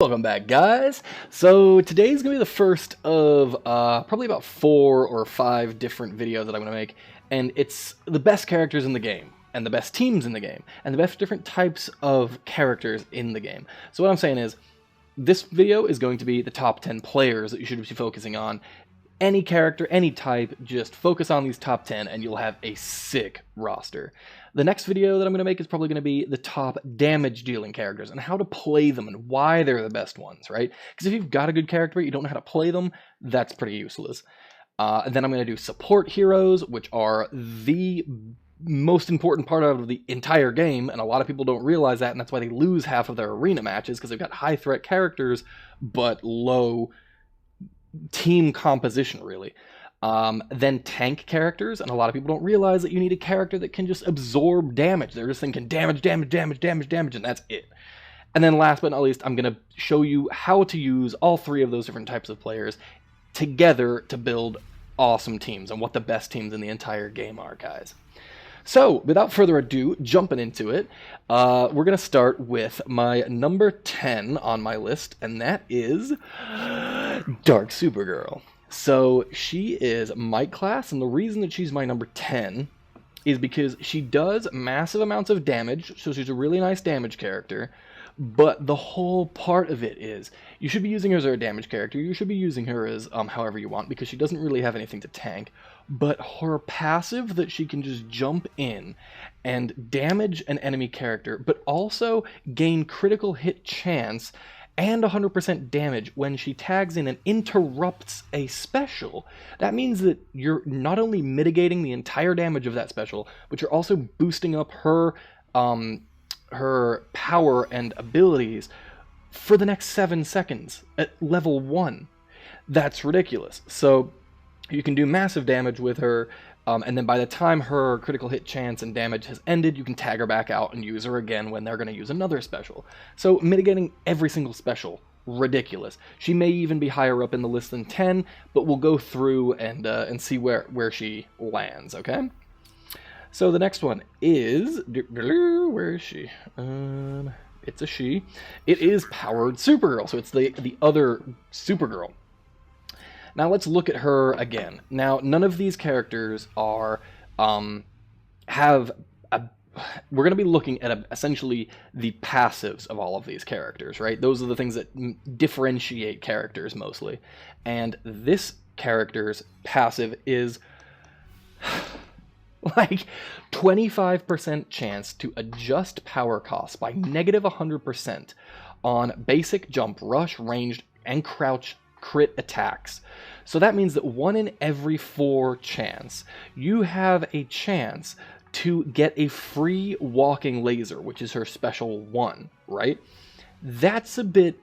Welcome back, guys. So today's gonna be the first of probably about 4 or 5 different videos that I'm gonna make, and it's the best characters in the game, and the best teams in the game, and the best different types of characters in the game. So what I'm saying is, this video is going to be the top 10 players that you should be focusing on. Any character, any type, just focus on these top 10 and you'll have a sick roster. The next video that I'm going to make is probably going to be the top damage dealing characters and how to play them and why they're the best ones, right? Because if you've got a good character but you don't know how to play them, that's pretty useless. And then I'm going to do support heroes, which are the most important part of the entire game, and a lot of people don't realize that, and that's why they lose half of their arena matches, because they've got high threat characters but low team composition, really. Then tank characters, and a lot of people don't realize that you need a character that can just absorb damage. They're just thinking damage, damage, damage, damage, damage, and that's it. And then last but not least, I'm going to show you how to use all 3 of those different types of players together to build awesome teams, and what the best teams in the entire game are, guys. So, without further ado, jumping into it, we're going to start with my number 10 on my list, and that is Dark Supergirl. So, she is Might class, and the reason that she's my number 10 is because she does massive amounts of damage, so she's a really nice damage character, but the whole part of it is, you should be using her as a damage character, you should be using her as however you want, because she doesn't really have anything to tank, but her passive that she can just jump in and damage an enemy character, but also gain critical hit chance and 100% damage when she tags in and interrupts a special. That means that you're not only mitigating the entire damage of that special, but you're also boosting up her power and abilities for the next 7 seconds at level 1. That's ridiculous. So you can do massive damage with her, and then by the time her critical hit chance and damage has ended, you can tag her back out and use her again when they're going to use another special. So mitigating every single special, ridiculous. She may even be higher up in the list than 10, but we'll go through and see where she lands, okay? So the next one is, where is she? It's a she. It is Powered Supergirl, so it's the other Supergirl. Now let's look at her again. Now none of these characters are we're going to be looking at essentially the passives of all of these characters, right? Those are the things that differentiate characters mostly. And this character's passive is like 25% chance to adjust power costs by negative 100% on basic, jump, rush, ranged, and crouch crit attacks. So that means that 1 in every 4 chance, you have a chance to get a free walking laser, which is her special 1, right? That's a bit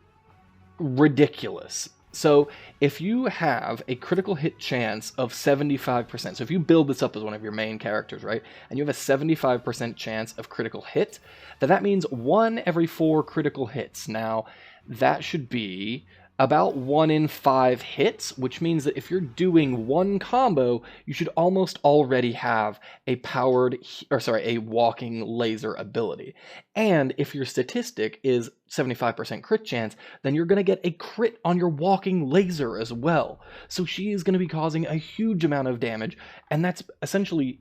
ridiculous. So if you have a critical hit chance of 75%, so if you build this up as one of your main characters, right, and you have a 75% chance of critical hit, then that means 1 every 4 critical hits. Now, that should be about 1 in 5 hits, which means that if you're doing 1 combo, you should almost already have a a walking laser ability. And if your statistic is 75% crit chance, then you're going to get a crit on your walking laser as well. So she is going to be causing a huge amount of damage, and that's essentially,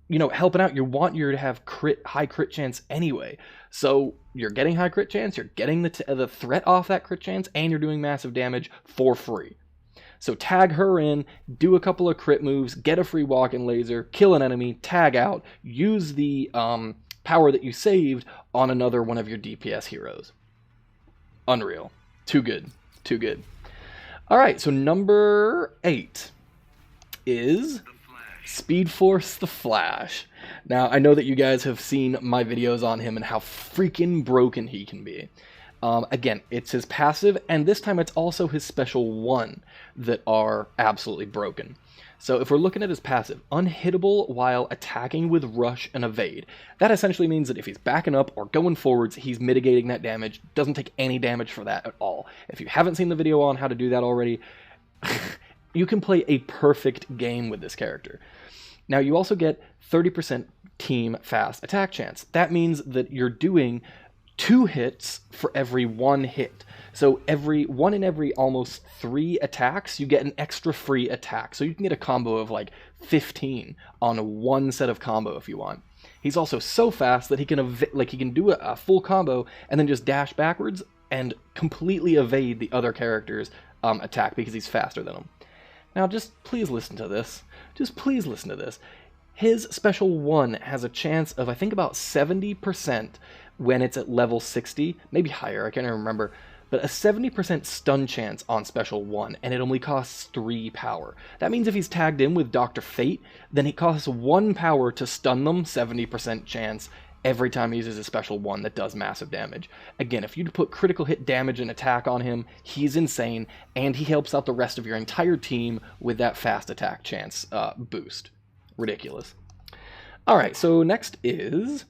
you know, helping out. You want her to have high crit chance anyway. So you're getting high crit chance, you're getting the threat off that crit chance, and you're doing massive damage for free. So tag her in, do a couple of crit moves, get a free walking laser, kill an enemy, tag out, use the power that you saved on another one of your DPS heroes. Unreal. Too good. Too good. Alright, so number 8 is SPEEDFORCE the Flash. Now, I know that you guys have seen my videos on him and how freaking broken he can be. Again, it's his passive, and this time it's also his special 1 that are absolutely broken. So if we're looking at his passive, unhittable while attacking with rush and evade. That essentially means that if he's backing up or going forwards, he's mitigating that damage, doesn't take any damage for that at all. If you haven't seen the video on how to do that already, you can play a perfect game with this character. Now, you also get 30% team fast attack chance. That means that you're doing 2 hits for every 1 hit. So in every almost 3 attacks, you get an extra free attack. So you can get a combo of like 15 on 1 set of combo if you want. He's also so fast that he can do a full combo and then just dash backwards and completely evade the other character's attack because he's faster than him. Now just please listen to this. Just please listen to this. His special 1 has a chance of, I think, about 70% when it's at level 60, maybe higher, I can't even remember, but a 70% stun chance on special 1, and it only costs 3 power. That means if he's tagged in with Dr. Fate, then it costs 1 power to stun them, 70% chance, every time he uses a special 1 that does massive damage. Again, if you put critical hit damage and attack on him, he's insane, and he helps out the rest of your entire team with that fast attack chance boost. Ridiculous. Alright, so next is,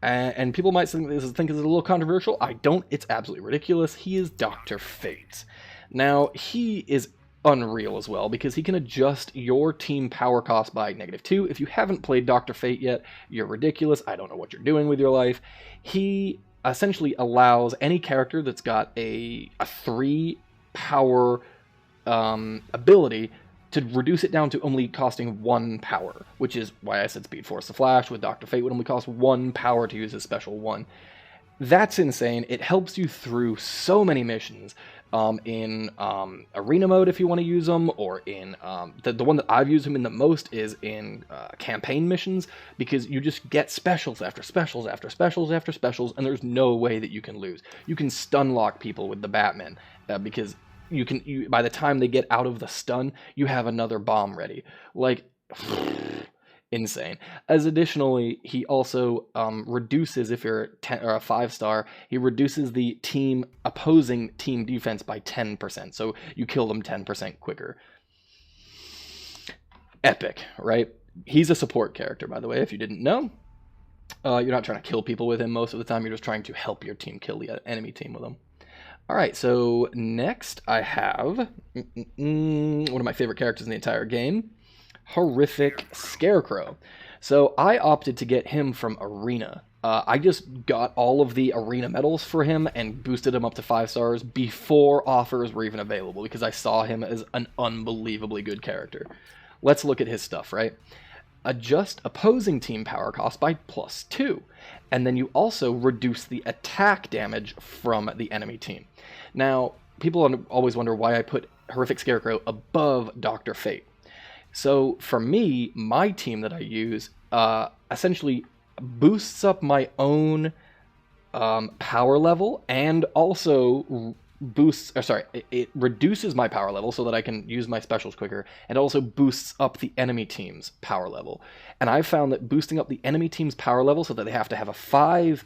and people might think this is a little controversial. I don't. It's absolutely ridiculous. He is Dr. Fate. Now, he is unreal as well, because he can adjust your team power cost by -2. If you haven't played Dr. Fate yet, you're ridiculous. I don't know what you're doing with your life. He essentially allows any character that's got a 3 power ability to reduce it down to only costing 1 power, which is why I said Speed Force the Flash with Dr. Fate would only cost 1 power to use his special 1. That's insane. It helps you through so many missions in arena mode if you want to use them, or in the one that I've used him in the most is in campaign missions, because you just get specials after specials after specials after specials, and there's no way that you can lose. You can stun lock people with the Batman because by the time they get out of the stun, you have another bomb ready. Like, insane. As additionally, he also reduces, if you're a 5-star, he reduces the opposing team defense by 10%. So you kill them 10% quicker. Epic, right? He's a support character, by the way, if you didn't know. You're not trying to kill people with him most of the time. You're just trying to help your team kill the enemy team with him. Alright, so next I have one of my favorite characters in the entire game, Horrific Scarecrow. So I opted to get him from Arena. I just got all of the Arena medals for him and boosted him up to 5 stars before offers were even available, because I saw him as an unbelievably good character. Let's look at his stuff, right? Adjust opposing team power cost by +2. And then you also reduce the attack damage from the enemy team. Now, people always wonder why I put Horrific Scarecrow above Dr. Fate. So for me, my team that I use essentially boosts up my own power level, and also it reduces my power level so that I can use my specials quicker, and also boosts up the enemy team's power level. And I've found that boosting up the enemy team's power level so that they have to have a 5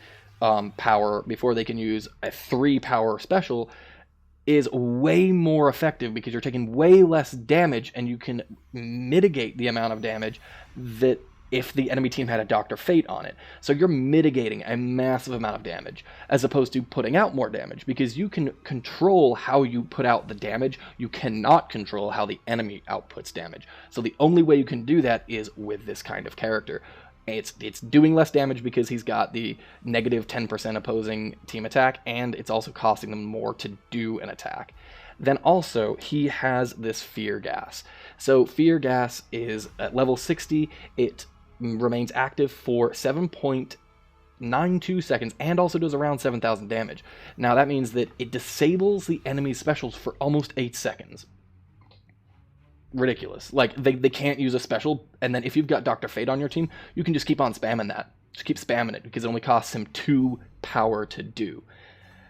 power before they can use a 3 power special is way more effective, because you're taking way less damage, and you can mitigate the amount of damage that if the enemy team had a Dr. Fate on it. So you're mitigating a massive amount of damage, as opposed to putting out more damage, because you can control how you put out the damage. You cannot control how the enemy outputs damage. So the only way you can do that is with this kind of character. It's doing less damage because he's got the -10% opposing team attack, and it's also costing them more to do an attack. Then also, he has this Fear Gas. So Fear Gas is at level 60, it remains active for 7.92 seconds, and also does around 7,000 damage. Now that means that it disables the enemy's specials for almost 8 seconds. Ridiculous. Like, they can't use a special, and then if you've got Dr. Fate on your team, you can just keep on spamming that. Just keep spamming it, because it only costs him 2 power to do.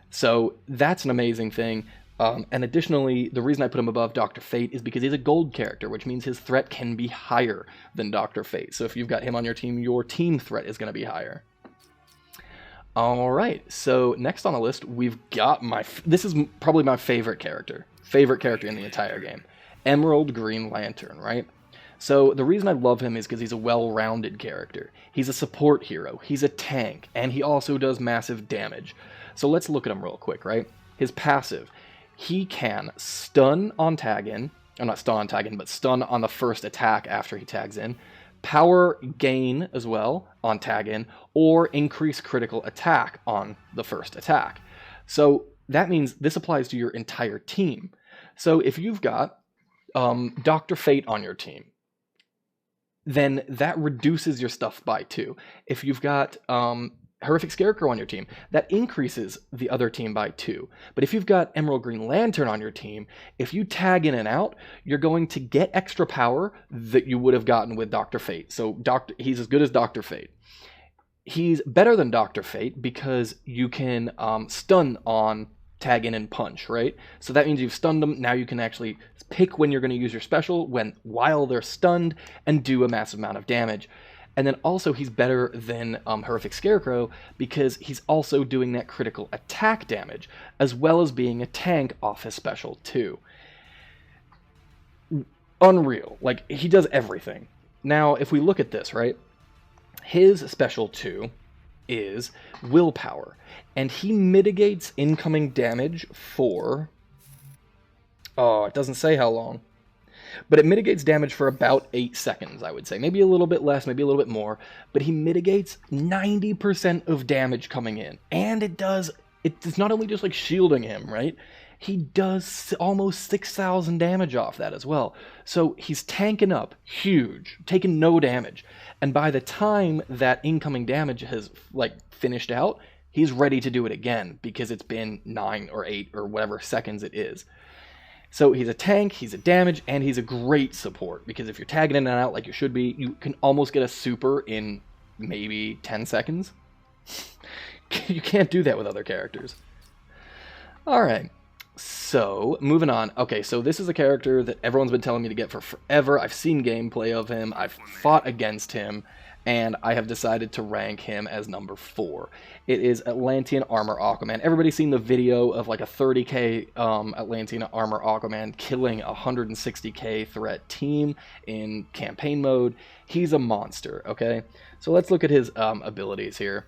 So that's an amazing thing. And additionally, the reason I put him above Dr. Fate is because he's a gold character, which means his threat can be higher than Dr. Fate. So if you've got him on your team threat is going to be higher. Alright, so next on the list, we've got this is probably my favorite character in the entire game. Emerald Green Lantern, right? So the reason I love him is because he's a well-rounded character. He's a support hero, he's a tank, and he also does massive damage. So let's look at him real quick, right? His passive. He can stun on tag in, or not stun on tag in, but stun on the first attack after he tags in, power gain as well on tag in, or increase critical attack on the first attack. So that means this applies to your entire team. So if you've got Dr. Fate on your team, then that reduces your stuff by 2. If you've got Horrific Scarecrow on your team, that increases the other team by 2. But if you've got Emerald Green Lantern on your team, if you tag in and out, you're going to get extra power that you would have gotten with Dr. Fate. So he's as good as Dr. Fate. He's better than Dr. Fate because you can stun on tag in and punch, right? So that means you've stunned them. Now you can actually pick when you're going to use your special while they're stunned and do a massive amount of damage. And then also he's better than Horrific Scarecrow because he's also doing that critical attack damage, as well as being a tank off his special too. Unreal. Like, he does everything. Now, if we look at this, right? His special 2 is willpower, and he mitigates incoming damage for... Oh, it doesn't say how long. But it mitigates damage for about 8 seconds, I would say. Maybe a little bit less, maybe a little bit more. But he mitigates 90% of damage coming in. And it's not only just like shielding him, right? He does almost 6,000 damage off that as well. So he's tanking up huge, taking no damage. And by the time that incoming damage has finished out, he's ready to do it again because it's been 9 or 8 or whatever seconds it is. So he's a tank, he's a damage, and he's a great support, because if you're tagging in and out like you should be, you can almost get a super in maybe 10 seconds. You can't do that with other characters. Alright, so moving on. Okay, so this is a character that everyone's been telling me to get for forever. I've seen gameplay of him, I've fought against him, and I have decided to rank him as number 4. It is Atlantean Armor Aquaman. Everybody's seen the video of like a 30k Atlantean Armor Aquaman killing a 160k threat team in campaign mode. He's a monster, okay? So let's look at his abilities here.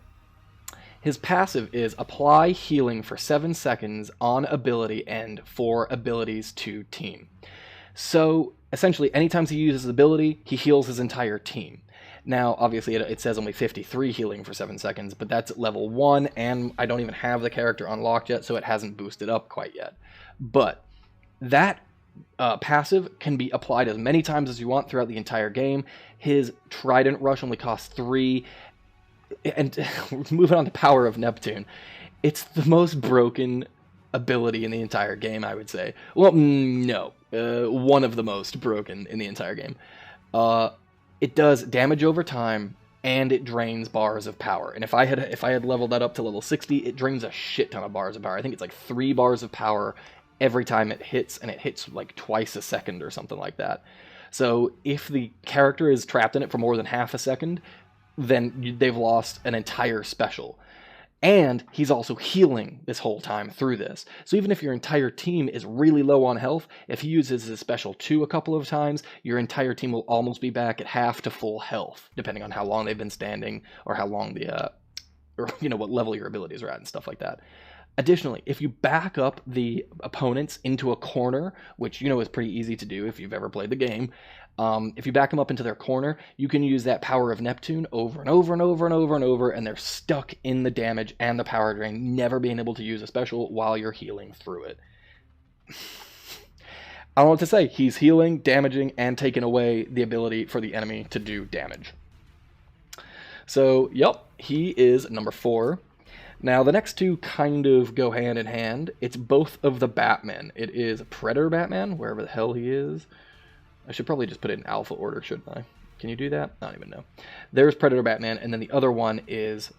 His passive is apply healing for 7 seconds on ability end for abilities to team. So essentially, anytime he uses his ability, he heals his entire team. Now, obviously, it says only 53 healing for 7 seconds, but that's at level 1, and I don't even have the character unlocked yet, so it hasn't boosted up quite yet. But that passive can be applied as many times as you want throughout the entire game. His Trident Rush only costs 3, and moving on to Power of Neptune, it's the most broken ability in the entire game, I would say. Well, no, one of the most broken in the entire game. It does damage over time, and it drains bars of power. And if I had leveled that up to level 60, it drains a shit ton of bars of power. I think it's like 3 bars of power every time it hits, and it hits like twice a second or something like that. So if the character is trapped in it for more than half a second, then they've lost an entire special. And he's also healing this whole time through this. So even if your entire team is really low on health, if he uses his special 2 a couple of times, your entire team will almost be back at half to full health, depending on how long they've been standing, or how long what level your abilities are at and stuff like that. Additionally, if you back up the opponents into a corner, which is pretty easy to do if you've ever played the game, if you back them up into their corner, you can use that Power of Neptune over and over and over and over and over, and they're stuck in the damage and the power drain, never being able to use a special while you're healing through it. I don't know what to say. He's healing, damaging, and taking away the ability for the enemy to do damage. So, yep, he is number 4. Now, the next 2 kind of go hand in hand. It's both of the Batman. It is Predator Batman, wherever the hell he is. I should probably just put it in alpha order, shouldn't I? Can you do that? I don't even know. There's Predator Batman, and then the other one is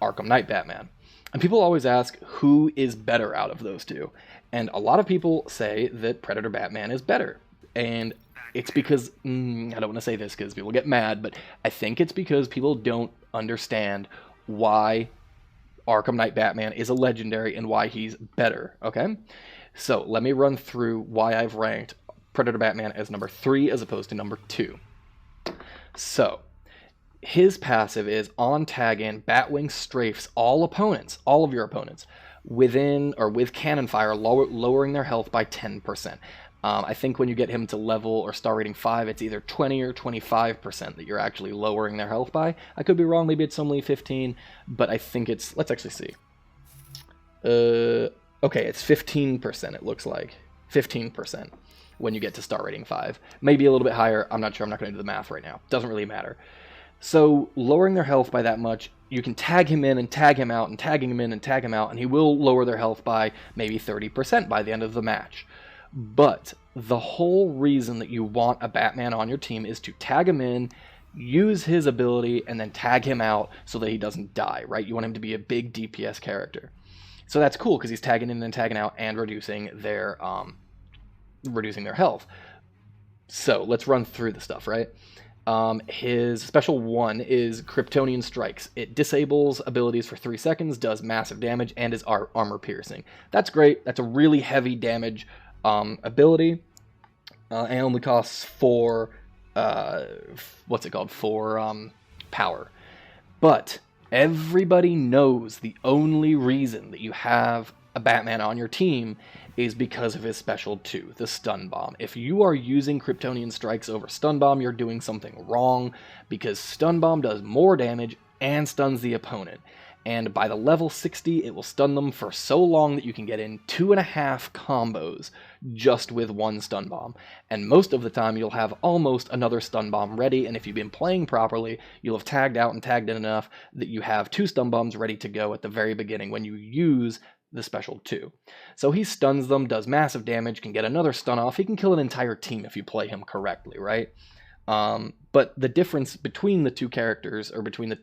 Arkham Knight Batman. And people always ask, who is better out of those 2? And a lot of people say that Predator Batman is better. And it's because, I don't want to say this because people get mad, but I think it's because people don't understand why Arkham Knight Batman is a legendary and why he's better, okay? So let me run through why I've ranked Predator Batman as number 3 as opposed to number 2. So, his passive is on tag in, Batwing strafes all of your opponents, within or with cannon fire, lowering their health by 10%. I think when you get him to level or star rating 5, it's either 20 or 25% that you're actually lowering their health by. I could be wrong, maybe it's only 15, but I think it's, let's actually see. Okay, it's 15%, it looks like. 15% when you get to star rating 5. Maybe a little bit higher, I'm not sure, I'm not going to do the math right now. Doesn't really matter. So, lowering their health by that much, you can tag him in and tag him out, and tagging him in and tag him out, and he will lower their health by maybe 30% by the end of the match. But the whole reason that you want a Batman on your team is to tag him in, use his ability, and then tag him out so that he doesn't die, right? You want him to be a big DPS character. So that's cool because he's tagging in and tagging out and reducing their health. So let's run through the stuff, right? His special 1 is Kryptonian Strikes. It disables abilities for 3 seconds, does massive damage, and is armor piercing. That's great. That's a really heavy damage ability, and only costs 4, what's it called, 4 power. But everybody knows the only reason that you have a Batman on your team is because of his special 2, the Stun Bomb. If you are using Kryptonian Strikes over Stun Bomb, you're doing something wrong, because Stun Bomb does more damage and stuns the opponent. And by the level 60, it will stun them for so long that you can get in 2.5 combos just with 1 stun bomb. And most of the time, you'll have almost another stun bomb ready, and if you've been playing properly, you'll have tagged out and tagged in enough that you have 2 stun bombs ready to go at the very beginning when you use the special 2. So he stuns them, does massive damage, can get another stun off. He can kill an entire team if you play him correctly, right? But the difference between the two characters, or between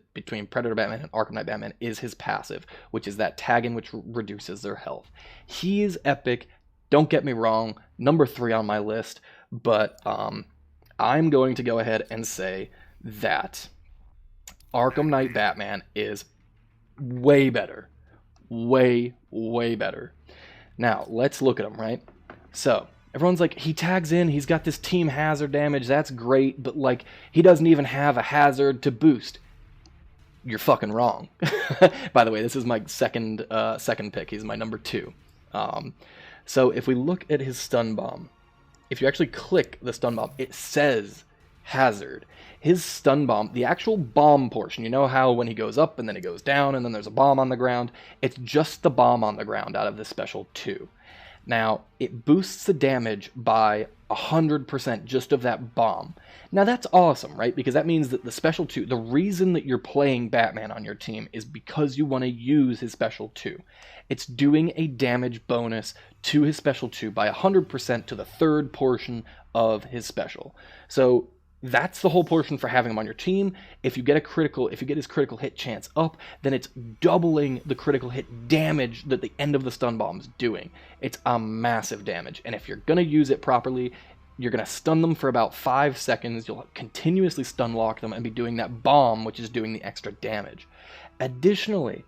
Predator Batman and Arkham Knight Batman, is his passive, which is that tag-in which reduces their health. He is epic, don't get me wrong, number 3 on my list, but I'm going to go ahead and say that Arkham Knight Batman is way better. Way, way better. Now, let's look at him, right? So, everyone's like, he tags in, he's got this team hazard damage, that's great, but like, he doesn't even have a hazard to boost. You're fucking wrong. By the way, this is my second pick. He's my number 2. So if we look at his stun bomb, if you actually click the stun bomb, it says hazard. His stun bomb, the actual bomb portion, you know how when he goes up and then he goes down and then there's a bomb on the ground? It's just the bomb on the ground out of the special 2. Now, it boosts the damage by 100% just of that bomb. Now, that's awesome, right? Because that means that the special 2, the reason that you're playing Batman on your team is because you want to use his special 2. It's doing a damage bonus to his special 2 by 100% to the third portion of his special. So, that's the whole portion for having him on your team. If you get his critical hit chance up, then it's doubling the critical hit damage that the end of the stun bomb is doing. It's a massive damage, and if you're gonna use it properly, you're gonna stun them for about 5 seconds. You'll continuously stun lock them and be doing that bomb, which is doing the extra damage. Additionally,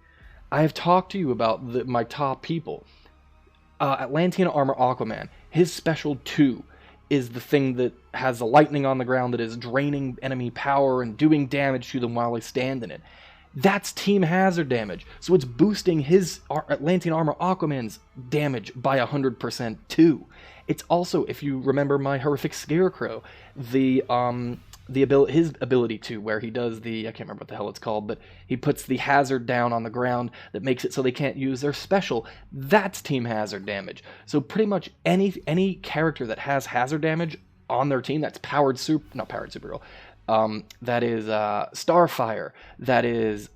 I have talked to you about my top people. Atlantean Armor Aquaman, his special 2 is the thing that has the lightning on the ground that is draining enemy power and doing damage to them while they stand in it. That's team hazard damage. So it's boosting his Atlantean Armor Aquaman's damage by 100% too. It's also, if you remember my Horrific Scarecrow, his ability to, where he does I can't remember what the hell it's called, but he puts the hazard down on the ground that makes it so they can't use their special. That's team hazard damage. So pretty much any character that has hazard damage on their team, that's Supergirl, that is Starfire, that is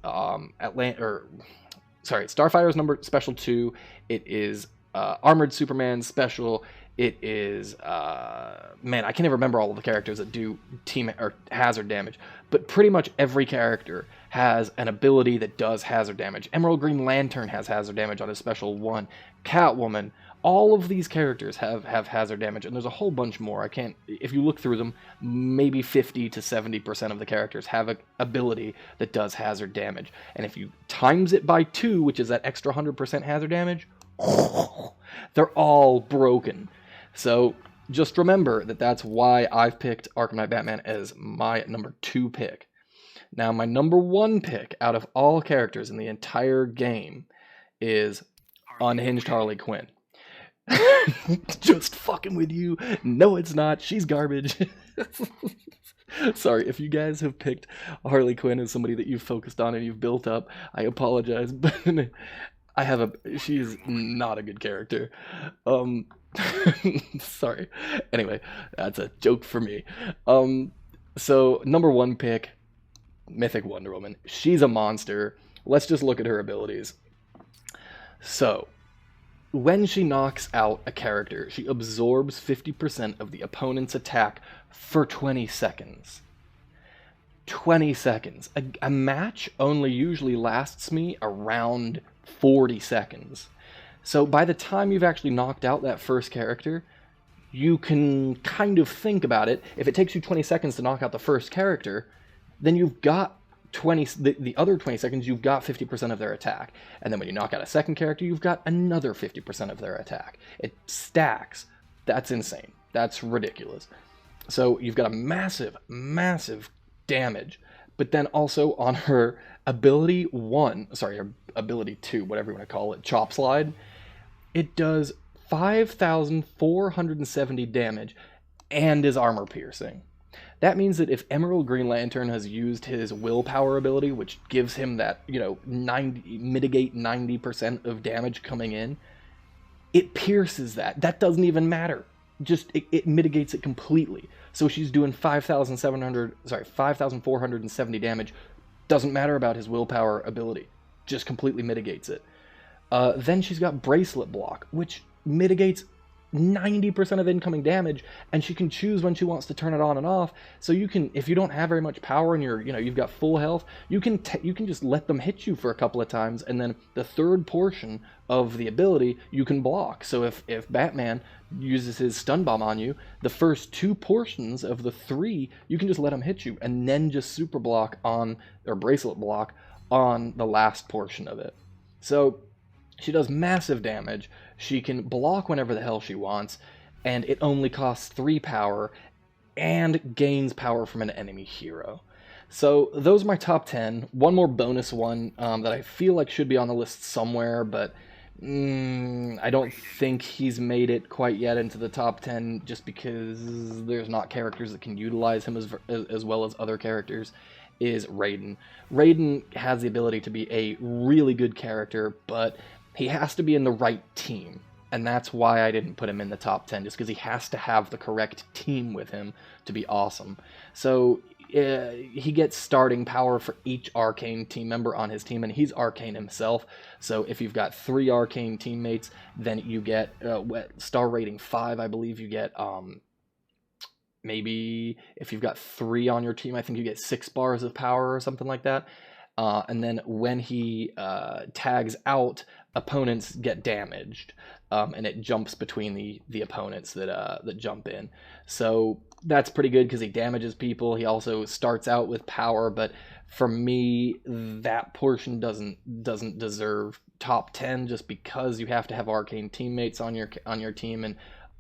Starfire's special 2, it is Armored Superman's special, it is, man, I can't even remember all of the characters that do team or hazard damage, but pretty much every character has an ability that does hazard damage. Emerald Green Lantern has hazard damage on his special 1. Catwoman, all of these characters have hazard damage, and there's a whole bunch more. If you look through them, maybe 50 to 70% of the characters have an ability that does hazard damage. And if you times it by 2, which is that extra 100% hazard damage, they're all broken. So just remember that that's why I've picked Arkham Knight Batman as my number 2 pick. Now, my number 1 pick out of all characters in the entire game is Unhinged Harley Quinn. Just fucking with you. No, it's not. She's garbage. Sorry, if you guys have picked Harley Quinn as somebody that you've focused on and you've built up, I apologize, but she's not a good character. Sorry. Anyway, that's a joke for me. So number 1 pick, Mythic Wonder Woman. She's a monster. Let's just look at her abilities. So, when she knocks out a character, she absorbs 50% of the opponent's attack for 20 seconds. 20 seconds. A match only usually lasts me around 40 seconds. So by the time you've actually knocked out that first character, you can kind of think about it. If it takes you 20 seconds to knock out the first character, then you've got the other 20 seconds, you've got 50% of their attack. And then when you knock out a second character, you've got another 50% of their attack. It stacks. That's insane. That's ridiculous. So you've got a massive, massive damage. But then also on her ability 2, whatever you want to call it, Chop Slide, it does 5,470 damage and is armor piercing. That means that if Emerald Green Lantern has used his willpower ability, which gives him that, mitigate 90% of damage coming in, it pierces that. That doesn't even matter. Just, it mitigates it completely. So she's doing 5,470 damage. Doesn't matter about his willpower ability. Just completely mitigates it. Then she's got Bracelet Block, which mitigates 90% of incoming damage, and she can choose when she wants to turn it on and off. So you can, if you don't have very much power and you've got full health, you can just let them hit you for a couple of times, and then the third portion of the ability you can block. So if Batman uses his stun bomb on you, the first 2 portions of the 3 you can just let him hit you, and then just super block on, or bracelet block on the last portion of it. So she does massive damage. She can block whenever the hell she wants, and it only costs 3 power and gains power from an enemy hero. So those are my top 10. One more bonus one that I feel like should be on the list somewhere, but I don't think he's made it quite yet into the top 10 just because there's not characters that can utilize him as well as other characters, is Raiden. Raiden has the ability to be a really good character, but he has to be in the right team, and that's why I didn't put him in the top 10, just because he has to have the correct team with him to be awesome. So he gets starting power for each Arcane team member on his team, and he's Arcane himself. So if you've got 3 Arcane teammates, then you get star rating 5, I believe you get, maybe if you've got 3 on your team, I think you get 6 bars of power or something like that. And then when he tags out, opponents get damaged, and it jumps between the opponents that jump in. So that's pretty good because he damages people. He also starts out with power, but for me, that portion doesn't deserve top 10 just because you have to have Arcane teammates on your team, and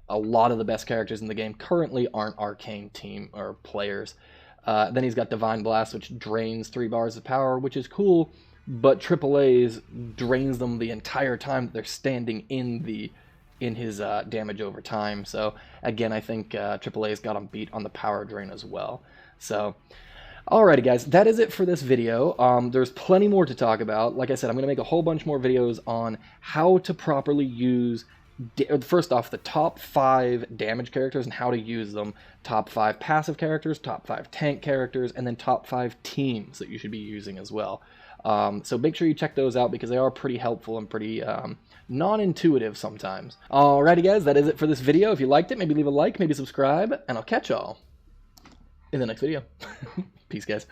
a lot of the best characters in the game currently aren't Arcane team or players. Then he's got Divine Blast, which drains 3 bars of power, which is cool, but AAA's drains them the entire time that they're standing in his damage over time. So again, I think AAA's got him beat on the power drain as well. So alrighty guys, that is it for this video. There's plenty more to talk about. Like I said, I'm going to make a whole bunch more videos on how to properly use, first off, the top 5 damage characters and how to use them, top 5 passive characters, top 5 tank characters, and then top 5 teams that you should be using as well. So make sure you check those out because they are pretty helpful and pretty non-intuitive sometimes. Alrighty guys, that is it for this video. If you liked it, maybe leave a like, maybe subscribe, and I'll catch y'all in the next video. Peace guys.